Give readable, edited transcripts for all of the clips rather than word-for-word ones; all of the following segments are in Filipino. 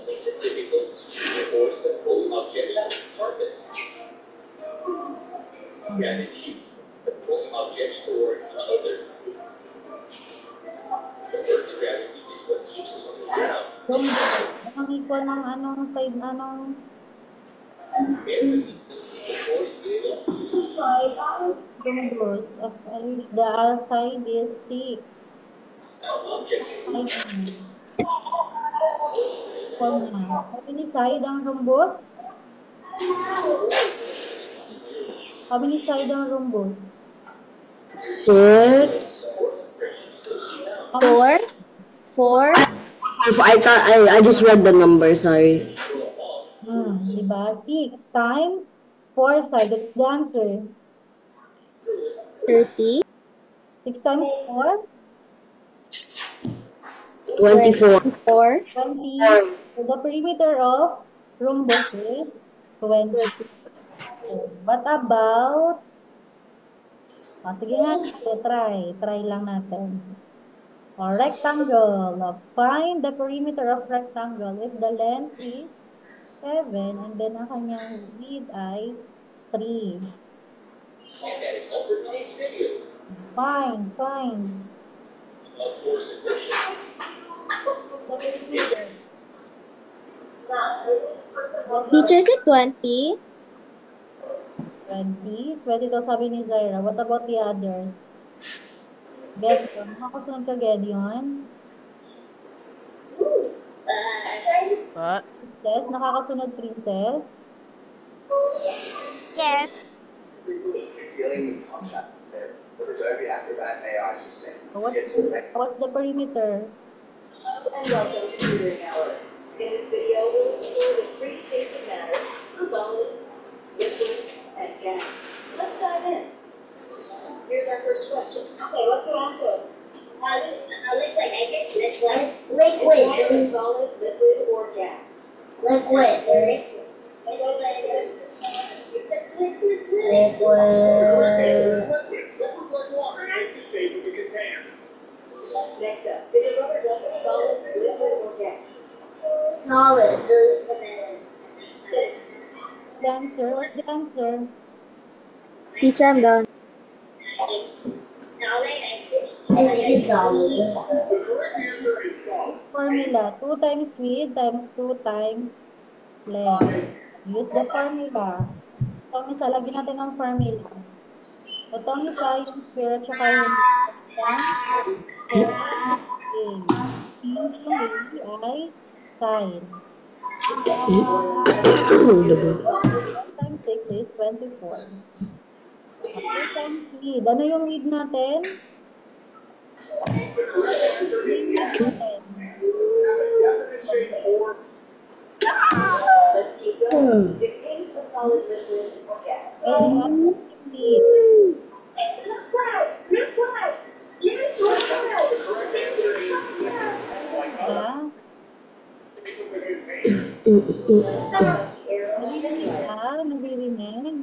makes it difficult to force the pulse objects to target. Gravity pulls objects towards each other. The Earth's gravity is what keeps us on the ground. Ang equal ng anong side, anong... Air resistance will force the slope. Rumbos. The outside is thick. Objects Sabi ni Said ang rumbos? Sabi ni Said ang rumbos? 6. 4. 4. I just read the number, sorry. Diba? 6 times 4 side. That's the answer. 30. 6 times 4? 24. 20. So the perimeter of rhombus is 20. What about... sige nga, try lang natin. Rectangle. Find the perimeter of rectangle if the length is 7 and then ang kanyang width ay 3. And that is all for today's video. Fine. Of course, the question. Teacher, is it 20? 20. 20 daw sabi ni Zaira. What about the others? Gedion. Makasunod ka, Gedion? What? Princess? Nakakasunod, Princess? Yes. Dealing with contracts there. The Adobe Acrobat AI system. What's the perimeter? Hello and welcome to Tutoring Hour. In this video, we'll explore the three states of matter: solid, liquid, and gas. Let's dive in. Here's our first question. Okay, what's your answer? Liquid. I said liquid. Is water a solid, liquid, or gas? Liquid. Liquids like water take the shape of the container. Next up, is a rubber duck a solid, liquid, or gas? Solid. The answer? What's the answer? Teacher, I'm done. I think it's solid. The correct answer is solid. Formula. 2 times width times 2 times length. Use the formula. Itong isa, lagyan natin ang formula. Itong isa, yung sphere at saka yung means yung ay sine. 1 times 6 is 24. 2 times width. Ano yung width natin? The correct answer is gas. Definite shape or Let's keep going. Is ink a solid, liquid, or gas? Width. the correct answer is like other shape of the container. Nabirinig.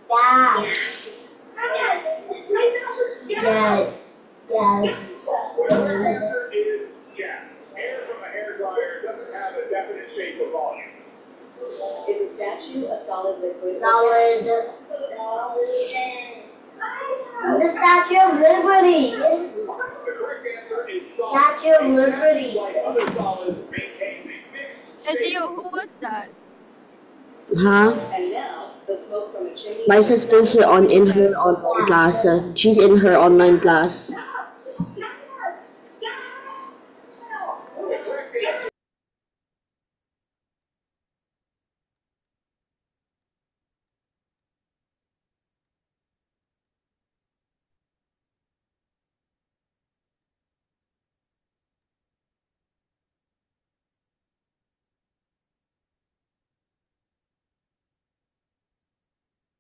Yes. The correct answer is gas. Air from a hairdryer doesn't have a definite shape or volume. Is a statue a solid, liquid, or Solid. gas? The Statue of Liberty. The correct answer is solid. Statue of A Liberty. like other solids, maintains a fixed shape. Who was that? Huh? And now, the smoke from a chimney. My sister's in her online class. She's in her online class. The correct answer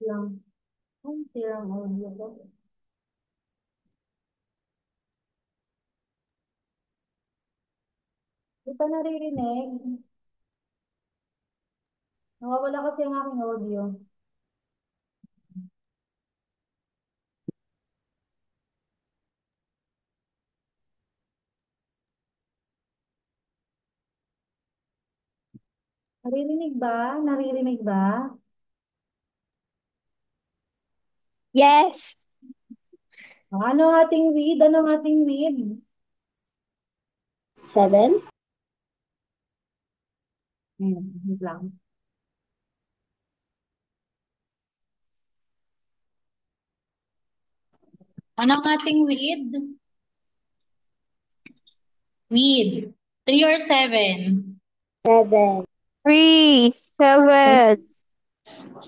Lang. Ang sirang audio ko. Di pa naririnig. Nawawala kasi ang aking audio. Naririnig ba? Naririnig ba? Yes. Ano ang ating weed? Ano ang ating weed? 7. Wait lang. Ano ang ating weed? Weed. 3 or 7? 7. 3. 7.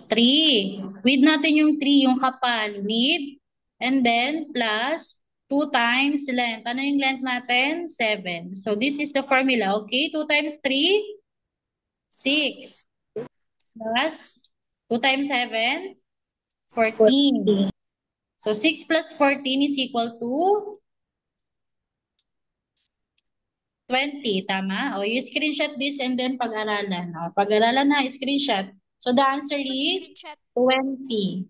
3. Weed natin yung 3, yung kapal. Weed. And then, plus 2 times length. Ano yung length natin? 7. So, this is the formula. Okay? 2 times 3, 6. Plus 2 times 7, 14. So, 6 plus 14 is equal to 20. Tama? O, you screenshot this and then pag-aralan. O, pag-aralan na, screenshot. So, the answer is 20.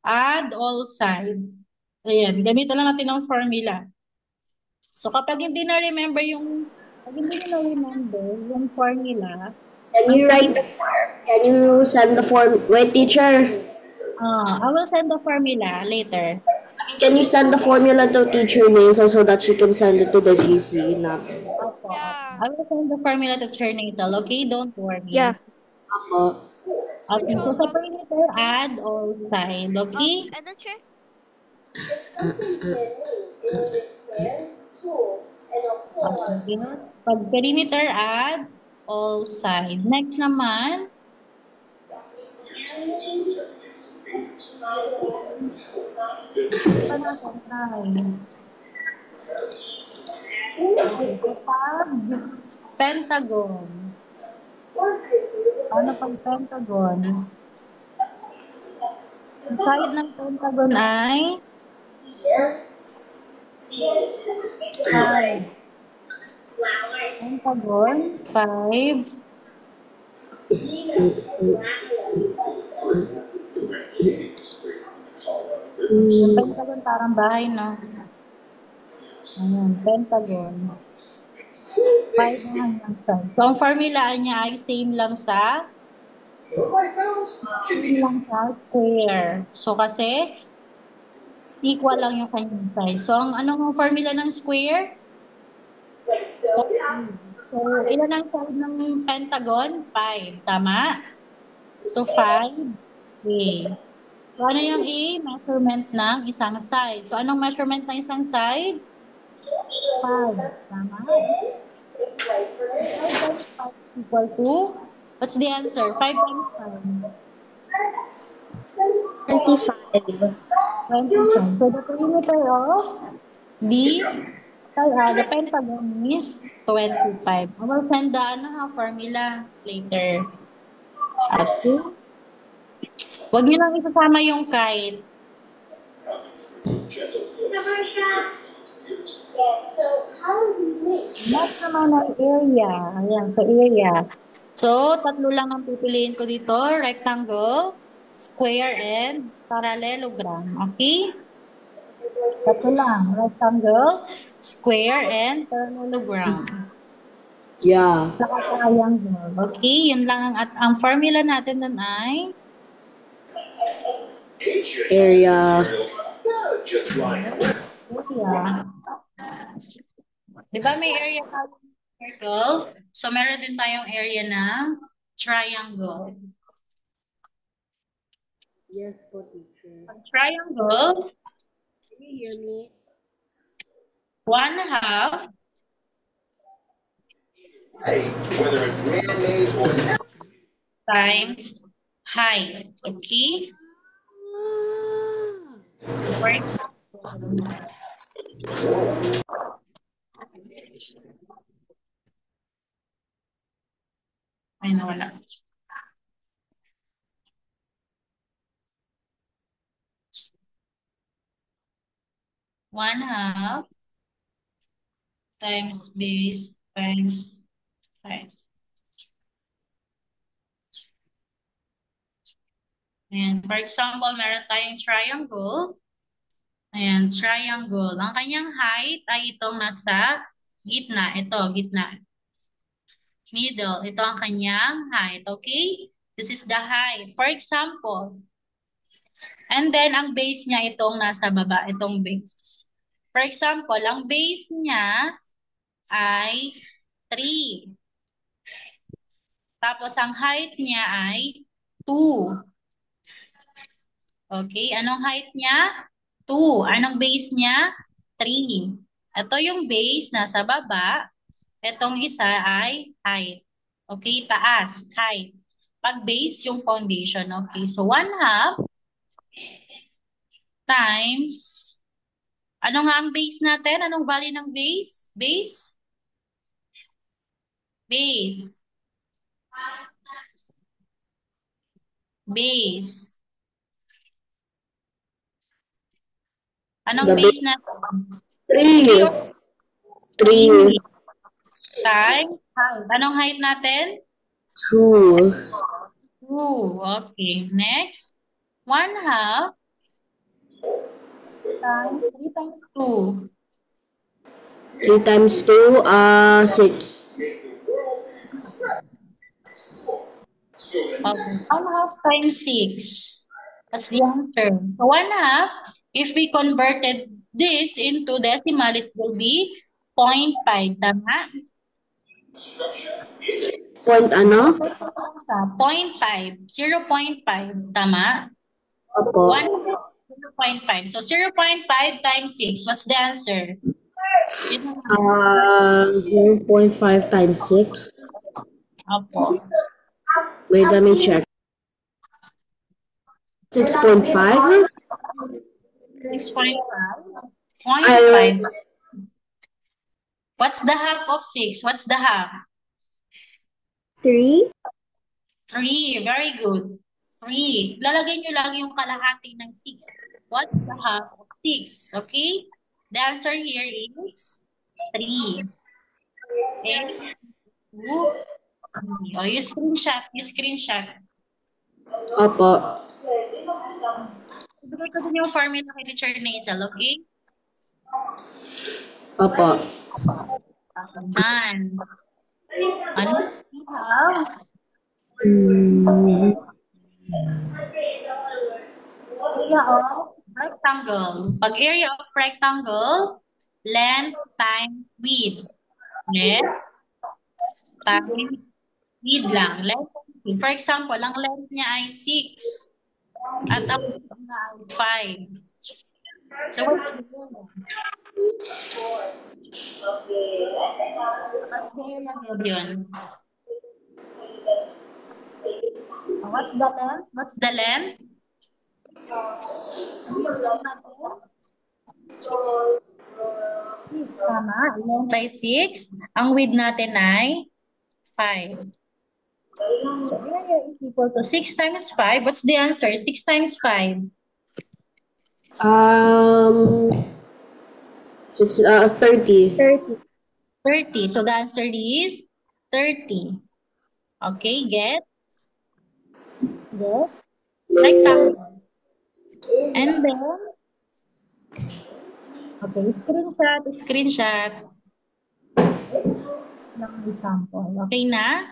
Add all side. Ayan, gamitan lang natin ng formula. So, kapag hindi na-remember yung, pag hindi nyo na-remember yung formula, Can you write the form? Can you send the form? Wait, teacher. I will send the formula later. Can you send the formula to Teacher Mason so that she can send it to the GC natin? Opo. I will send the formula to Chernazel, okay? Don't worry. Yeah. Apo. Okay, so sa perimeter, add all side, okay? And the check. If something's been moved, it will need plans, tools, and a whole lot of Okay. Pag perimeter, add all side. Next naman, pa natin ay kapag pentagon. Ano pag pentagon? Ang side ng pentagon ay 5. Pentagon, 5. Yung pentagon parang bahay, no? Ayan, pentagon. 5 na hanggang side. So, ang formula niya ay same lang sa square. So, kasi equal lang yung kanyang side. So, ang anong formula ng square? So, ilan ang side ng pentagon? 5. Tama? So, 5. Okay. So, ano yung A? Measurement ng isang side. So, anong measurement ng isang side? 5. Tama? 5 times 5 equal to? What's the answer? 5 times 5. 25. 25. So, the perimeter of the pentagon is 25. I will send the formula later. Okay? Huwag nyo lang isasama yung kite. So, how are these made? Next naman ang area. Ayan, sa area. So, tatlo lang ang pipiliin ko dito. Rectangle, square, and parallelogram. Okay? Tatlo lang. Rectangle, square, and parallelogram. Yeah. Saka triangle. Okay? Yun lang ang formula natin dun ay Area. Just like area. Diba may area tayong circle? So, meron din tayong area ng triangle. Yes, po, teacher. Ang triangle, Can you hear me? 1/2 hey, whether it's man-made or times height. Okay? For example, ay nawala. One half times base times height. Ayan. For example, meron tayong triangle. Ayan, triangle. Ang kanyang height ay itong nasa gitna. Ito, gitna. Middle. Ito ang kanyang height. Okay? This is the height. For example, and then ang base niya itong nasa baba, itong base. For example, ang base niya ay 3. Tapos ang height niya ay 2. Okay, anong height niya? 2. Anong base niya? 3. Ito yung base nasa baba. Itong isa ay height. Okay, taas, height. Pag base, yung foundation. Okay, so 1/2 times, ano nga ang base natin? Anong value ng base? Base? Base. Base. Anong The base natin? 3. 3. Times height. Anong height natin? 2. 2. Okay. Next. 1/2 times 3 times 2. 3 times 2, 6. Okay. 1/2 times 6. That's the answer. So 1/2, if we converted this into decimal, it will be 0.5. Tama? Point ano? 0.5. 0.5. Tama? Opo. 0.5. So 0.5 times 6. What's the answer? 0.5 times 6. Opo. Wait, let me check. 6.5? 6.5. 0.5. What's the half of 6? What's the half? 3. 3. Very good. 3. Lalagay nyo lang yung kalahati ng 6. What's the half of 6? Okay? The answer here is 3. Okay? 2. 3. Oh, you screenshot. You screenshot. Opo. Ibigay ko din yung formula kay Teacher Nazel, okay? Opo. Done. Ano? How? Area of rectangle. Pag area of rectangle, length times width. Length times width lang. Length times width. For example, ang length niya ay 6 at ang width niya ay 5. So, what's the area of yun? What's the length? What's the length? Tama. Length ay 6. Ang width natin ay 5. So, area is equal to 6 times 5. What's the answer? 6 times 5. 30. 30. 30. So, the answer is 30. Okay, get? Get? Rectangle. And then, okay, screenshot. Lang example. Okay na?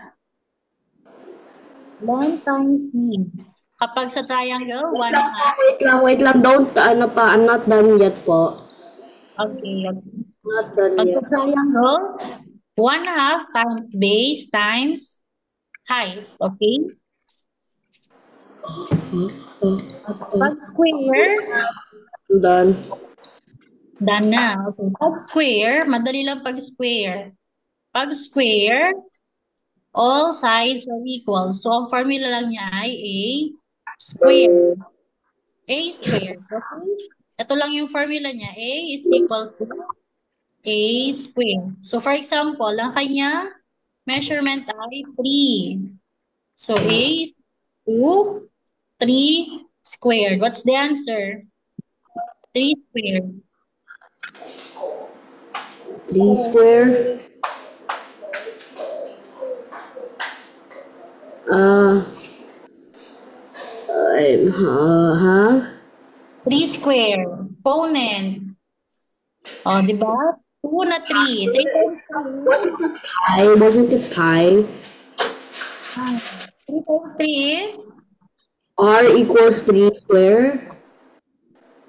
Length times width. Kapag sa triangle, 1/2. Wait lang. Don't, I'm not done yet po. Okay, okay. Not done Pag sa yet. triangle, 1/2 times base times height. Okay? Pag square, Done. done na. Okay. Pag square, madali lang pag square. Pag square, all sides are equal. So, ang formula lang niya ay A square. A square. Okay? Ito lang yung formula niya. A is equal to A square. So, for example, ang kanya measurement ay 3. So, A is 2, 3 squared. What's the answer? 3 squared. 3 square. Huh? 3 square. Opponent. O, di ba? 2 na 3. 3 times Wasn't it pi? Wasn't it pi? 3 times 3 is? R equals 3 square?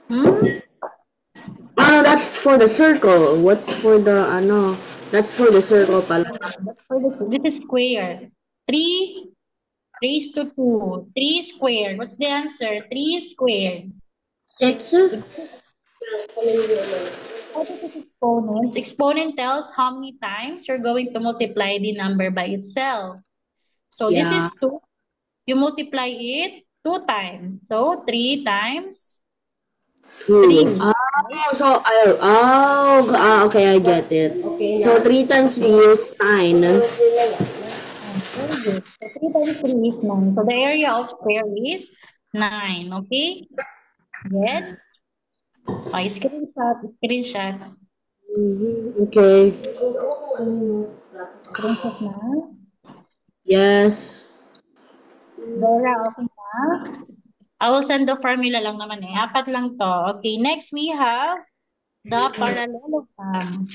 Hmm? Ah, that's for the circle. What's for the, that's for the circle pala. This is square. 3 raised to 2. 3 squared. What's the answer? 3 squared. 6? What is exponents? Exponent tells how many times you're going to multiply the number by itself. So this Yeah. is 2. You multiply it 2 times. So 3 times 2. 3. Okay, I get it. So 3 times 3 is 9. Very good. So 3 times 3 is 9. So the area of square is 9. Okay? Get? Okay, screenshot. Okay. Screenshot na. Yes. Vera, okay na? I will send the formula lang naman eh. 4 lang to. Okay, next we have the parallelogram.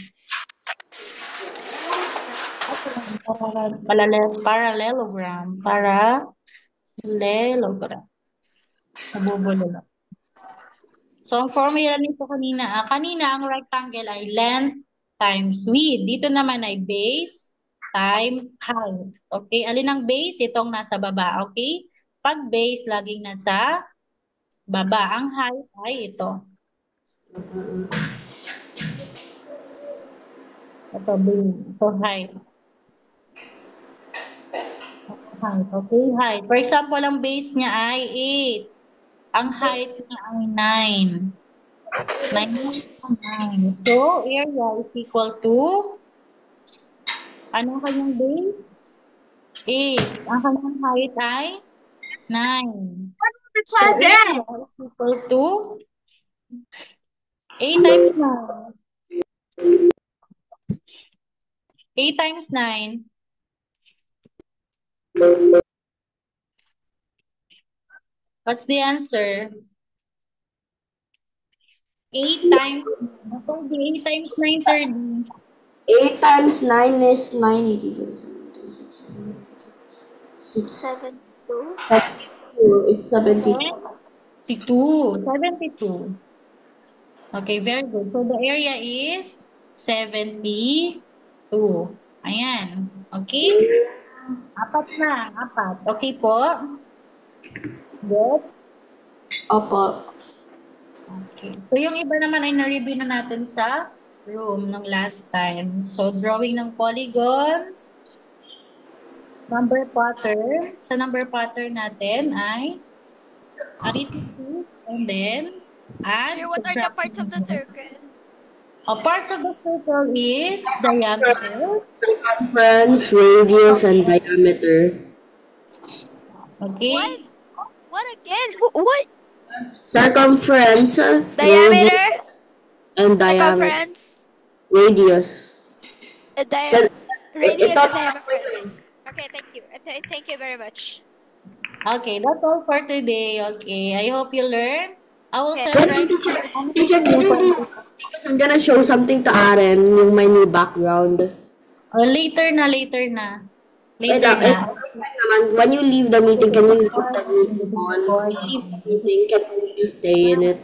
Parallelogram. Parallelogram. Nabubulo lang. So, ang formula nito kanina ang rectangle ay length times width. Dito naman ay base times height. Okay? Alin ang base? Itong nasa baba. Okay? Pag base, laging nasa baba. Ang height ay ito. Ito, base. Ito, height. Height. Okay, height. For example, ang base niya ay 8. Ang height niya ay 9. 9. So, area is equal to, ano kanyang base? 8. Ang kanyang height ay 9. So, area is equal to 8 times 9. 8 times 9. What's the answer? 8 times 8 times 9, 30. 8 times 9 is 90. 72. It's 72. 72. Okay, very good. So the area is 72. Ayan. Okay? 4 na. 4. Okay po? Good? Opo. Okay. So yung iba naman ay na-review na natin sa room ng last time. So drawing ng polygons, number pattern. Sa number pattern natin ay arithmetic and then add. Sir, what are the parts of the circle? Parts of the circle is diameter. Circumference, radius, and diameter. Okay? What again? What? Circumference, Diameter? radius, and diameter. Circumference? Radius. Radius ito- and diameter. Okay, thank you. Thank you very much. Okay, that's all for today. Okay, I hope you learn. I will Okay. send Wait, teacher, can you because I'm gonna show something to Aren, yung my new background. later na. Wait, Later na. naman, when you leave the meeting, can you leave the meeting on? When you leave the meeting, can you stay in it?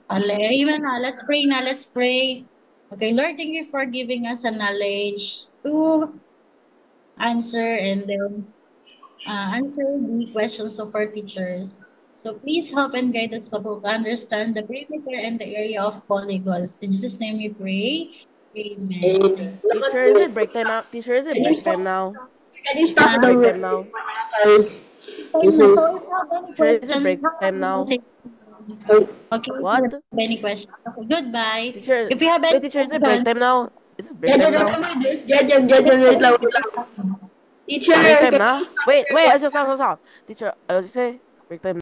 Amen na. Let's pray na. Let's pray. Okay, Lord, thank you for giving us a knowledge to answer and then answer the questions of our teachers. So please help and guide us to understand the perimeter and the area of polygons. In Jesus' name we pray. Amen. Teacher, is it break time now? Teacher, is it break time now? Can you stop the Break time now? Guys, this is... Teacher, is it break time now? Okay, What? if you have any questions. Okay, goodbye. Teacher, If you have any wait, teacher, is it break time now? Is it break Jed, time now? wait lang. Teacher, Break time na? Wait, stop. Teacher, I was just say break time